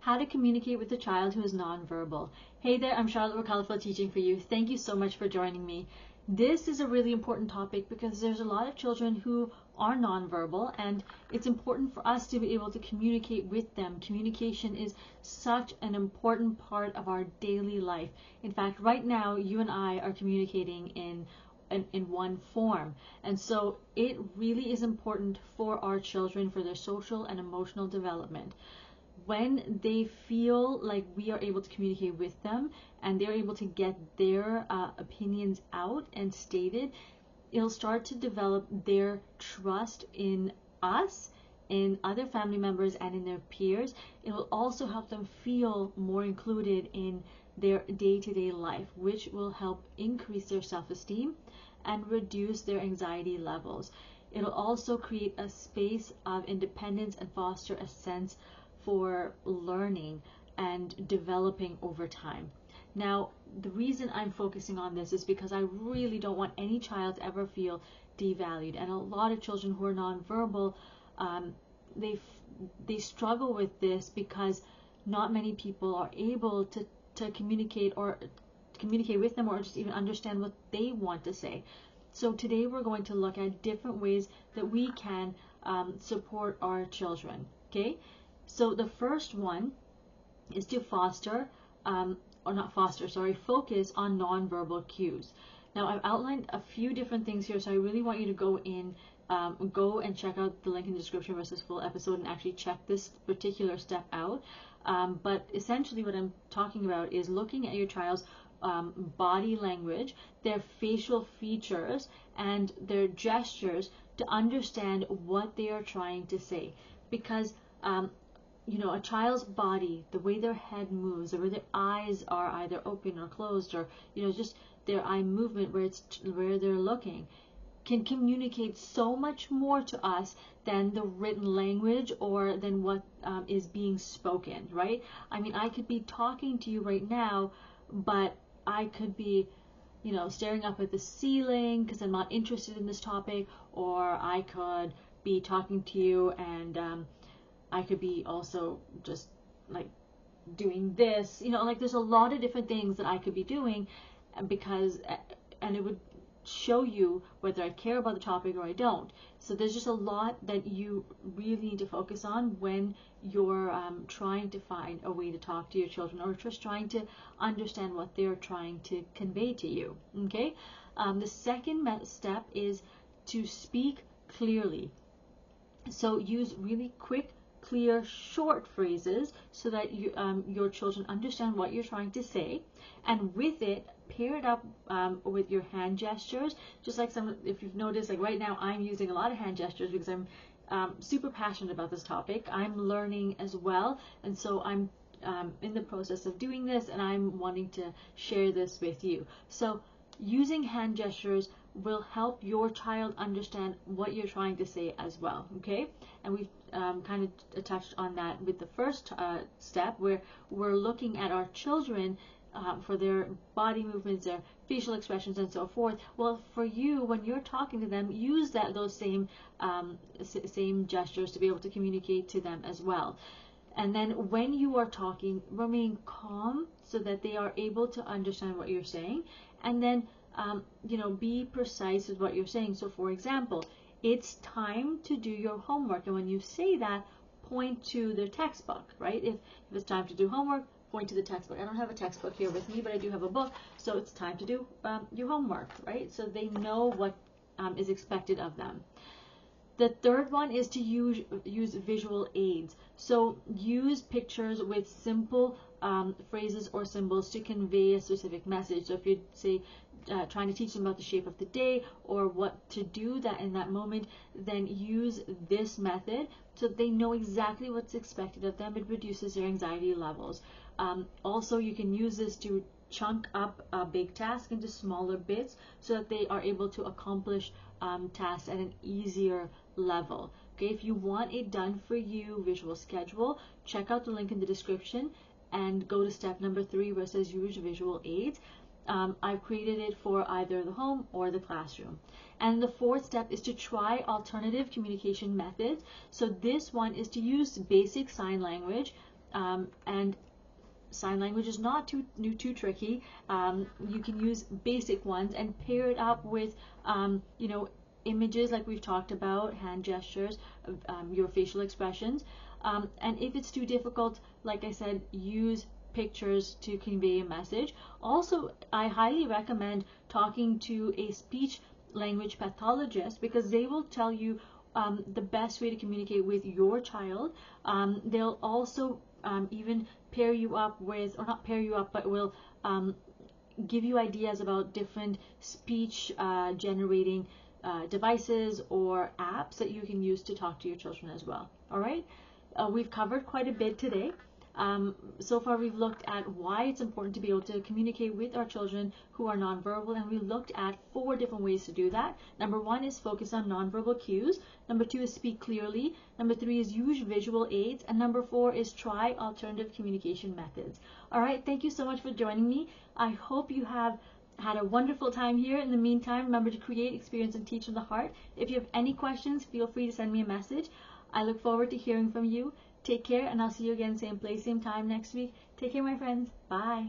how to communicate with a child who is nonverbal. Hey there, I'm Charlotte Rocalafo teaching for you. Thank you so much for joining me. This is a really important topic because there's a lot of children who are nonverbal, and it's important for us to be able to communicate with them. Communication is such an important part of our daily life. In fact, right now, you and I are communicating in one form, and so it really is important for our children, for their social and emotional development. When they feel like we are able to communicate with them and they're able to get their opinions out and stated, it'll start to develop their trust in us, in other family members, and in their peers. It will also help them feel more included in their day-to-day life, which will help increase their self-esteem and reduce their anxiety levels. It'll also create a space of independence and foster a sense for learning and developing over time. Now, the reason I'm focusing on this is because I really don't want any child to ever feel devalued. And a lot of children who are nonverbal, they struggle with this because not many people are able to communicate with them, or just even understand what they want to say. So today we're going to look at different ways that we can support our children. Okay, so the first one is to focus on nonverbal cues. Now, I've outlined a few different things here, so I really want you to go and check out the link in the description for this full episode and actually check this particular step out. But essentially what I'm talking about is looking at your child's body language, their facial features, and their gestures to understand what they are trying to say. Because a child's body, the way their head moves, the way their eyes are either open or closed, or just their eye movement, where they're looking, can communicate so much more to us than the written language or than what is being spoken, right? I mean, I could be talking to you right now, but I could be staring up at the ceiling because I'm not interested in this topic, or I could be talking to you and I could be also just like doing this, like there's a lot of different things that I could be doing, and it would show you whether I care about the topic or I don't. So there's just a lot that you really need to focus on when you're trying to find a way to talk to your children, or just trying to understand what they're trying to convey to you. Okay, the second step is to speak clearly. So use really quick, clear, short phrases so that your children understand what you're trying to say, and with it, pair it up with your hand gestures. Just like if you've noticed, like right now, I'm using a lot of hand gestures because I'm super passionate about this topic. I'm learning as well, and so I'm in the process of doing this, and I'm wanting to share this with you. So using hand gestures will help your child understand what you're trying to say as well. Okay, and we've kind of touched on that with the first step, where we're looking at our children for their body movements, their facial expressions, and so forth. Well, for you, when you're talking to them, use those same gestures to be able to communicate to them as well. And then when you are talking, remain calm so that they are able to understand what you're saying, and then be precise with what you're saying. So for example, it's time to do your homework, and when you say that, point to the textbook, right? If it's time to do homework, point to the textbook. I don't have a textbook here with me, but I do have a book, so it's time to do your homework, right? So they know what is expected of them. The third one is to use visual aids. So use pictures with simple phrases or symbols to convey a specific message. So if you say trying to teach them about the shape of the day or what to do in that moment, then use this method so that they know exactly what's expected of them. It reduces their anxiety levels. Also, you can use this to chunk up a big task into smaller bits so that they are able to accomplish tasks at an easier level. Okay, if you want it done for you, visual schedule, check out the link in the description and go to step number 3 where it says use visual aids. I've created it for either the home or the classroom. And the fourth step is to try alternative communication methods. So this one is to use basic sign language And sign language is not too tricky. You can use basic ones and pair it up with, images like we've talked about, hand gestures, your facial expressions. And if it's too difficult, like I said, use pictures to convey a message. Also, I highly recommend talking to a speech language pathologist, because they will tell you the best way to communicate with your child. They'll also even pair you up with, or not pair you up, but will give you ideas about different speech generating devices or apps that you can use to talk to your children as well. All right, we've covered quite a bit today. So far we've looked at why it's important to be able to communicate with our children who are nonverbal, and we looked at 4 different ways to do that. Number 1 is focus on nonverbal cues. Number 2 is speak clearly. Number 3 is use visual aids. And number 4 is try alternative communication methods. All right, thank you so much for joining me. I hope you have had a wonderful time here. In the meantime, remember to create, experience, and teach from the heart. If you have any questions, feel free to send me a message. I look forward to hearing from you. Take care, and I'll see you again, same place, same time next week. Take care, my friends. Bye.